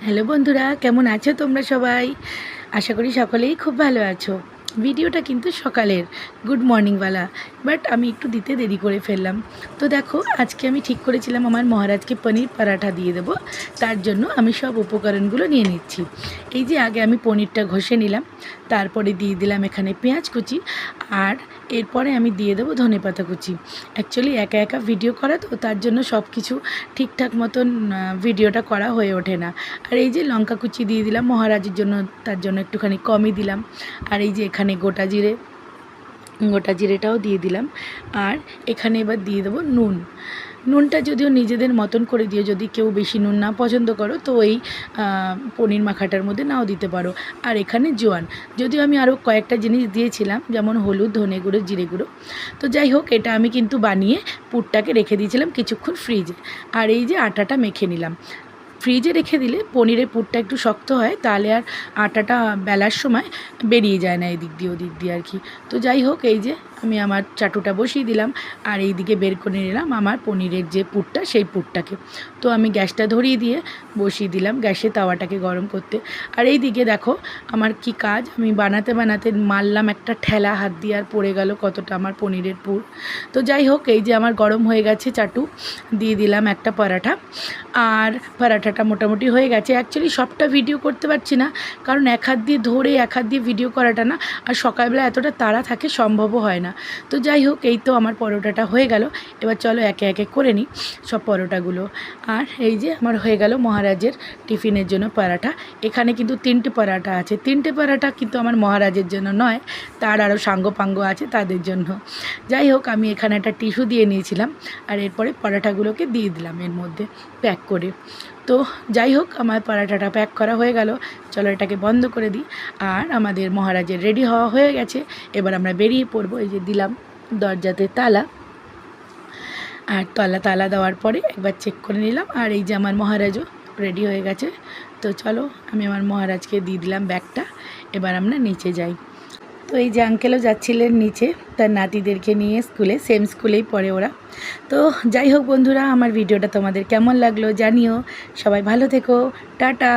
Hello বন্ধুরা, কেমন আছো তোমরা সবাই? আশা করি সকলেই খুব ভালো আছো। ভিডিওটা কিন্তু সকালের গুড মর্নিংওয়ালা, বাট আমি একটু দিতে দেরি করে ফেললাম। তো দেখো, আজকে আমি ঠিক করেছিলাম আমার মহারাজকে পনির পরাঠা দিয়ে দেবো। তার জন্য আমি সব উপকরণগুলো নিয়ে নিচ্ছি। এই যে আগে আমি পনিরটা ঘষে নিলাম, তারপরে দিয়ে দিলাম এখানে পেঁয়াজ কুচি, আর এরপরে আমি দিয়ে দেবো ধনেপাতা কুচি। অ্যাকচুয়ালি একা একা ভিডিও করা, তো তার জন্য সব কিছু ঠিকঠাক মতন ভিডিওটা করা হয়ে ওঠে না। আর এই যে লঙ্কা কুচি দিয়ে দিলাম মহারাজের জন্য, তার জন্য একটুখানি কমই দিলাম। আর এই যে এখানে গোটা জিরেটাও দিয়ে দিলাম। আর এখানে এবার দিয়ে দেবো নুন। নুনটা যদিও নিজেদের মতন করে দিও, যদি কেউ বেশি নুন না পছন্দ করো তো এই পনির মাখাটার মধ্যে নাও দিতে পারো। আর এখানে জোয়ান, যদিও আমি আরও কয়েকটা জিনিস দিয়েছিলাম, যেমন হলুদ, ধনে গুঁড়ো, জিরে গুঁড়ো। তো যাই হোক, এটা আমি কিন্তু বানিয়ে পুরটাকে রেখে দিয়েছিলাম কিছুক্ষণ ফ্রিজে। আর এই যে আটাটা মেখে নিলাম। ফ্রিজে রেখে দিলে পনিরের পুরটা একটু শক্ত হয়, তাহলে আর আটাটা বেলার সময় বেরিয়ে যায় না এদিক দিয়ে ওদিক দিয়ে আর কি। তো যাই হোক, এই যে আমি আমার চাটুটা বসিয়ে দিলাম, আর এই দিকে বের করে নিলাম আমার পনিরের যে পুরটা, সেই পুরটাকে। তো আমি গ্যাসটা ধরিয়ে দিয়ে বসিয়ে দিলাম গ্যাসে তাওয়াটাকে গরম করতে। আর এই দিকে দেখো আমার কি কাজ, আমি বানাতে বানাতে মারলাম একটা ঠেলা হাত দিয়ে, আর পড়ে গেল কতটা আমার পনিরের পুর। তো যাই হোক, এই যে আমার গরম হয়ে গেছে চাটু, দিয়ে দিলাম একটা পরাঠা। আর পরাঠাটা মোটামুটি হয়ে গেছে। অ্যাকচুয়ালি সবটা ভিডিও করতে পারছি না, কারণ এক হাত দিয়ে ধরে এক হাত দিয়ে ভিডিও করাটা না, আর সকালবেলা এতটা তাড়া থাকে, সম্ভবও হয় না। তো যাই হোক, এই তো আমার পরোটাটা হয়ে গেল। এবার চলো একে একে করে নিই সব পরোটাগুলো। আর এই যে আমার হয়ে গেল মহারাজের টিফিনের জন্য পরাঠা। এখানে কিন্তু 3টে পরাঠা আছে। 3টে পরাঠা কিন্তু আমার মহারাজের জন্য নয়, তার আরও সাঙ্গপাঙ্গ আছে তাদের জন্য। যাই হোক, আমি এখানে একটা টিস্যু দিয়ে নিয়েছিলাম, আর এরপরে পরাঠাগুলোকে দিয়ে দিলাম এর মধ্যে প্যাক করে। তো যাই হোক, আমার পরাঠাটা প্যাক করা হয়ে গেল। চলো এটাকে বন্ধ করে দিই। আর আমাদের মহারাজের রেডি হওয়া হয়ে গেছে, এবার আমরা বেরিয়ে পড়বো। এই যে দিলাম দরজাতে তালা, আর তালা দেওয়ার পরে একবার চেক করে নিলাম। আর এই যে আমার মহারাজও রেডি হয়ে গেছে। তো চলো, আমি আমার মহারাজকে দিয়ে দিলাম ব্যাগটা, এবার আমরা নিচে যাই। তো এই যে আঙ্কেলও যাচ্ছিলেন নিচে তার নাতিদেরকে নিয়ে স্কুলে, সেম স্কুলেই পড়ে ওরা। তো যাই হোক বন্ধুরা, আমার ভিডিওটা তোমাদের কেমন লাগলো জানিও। সবাই ভালো থেকো, টাটা।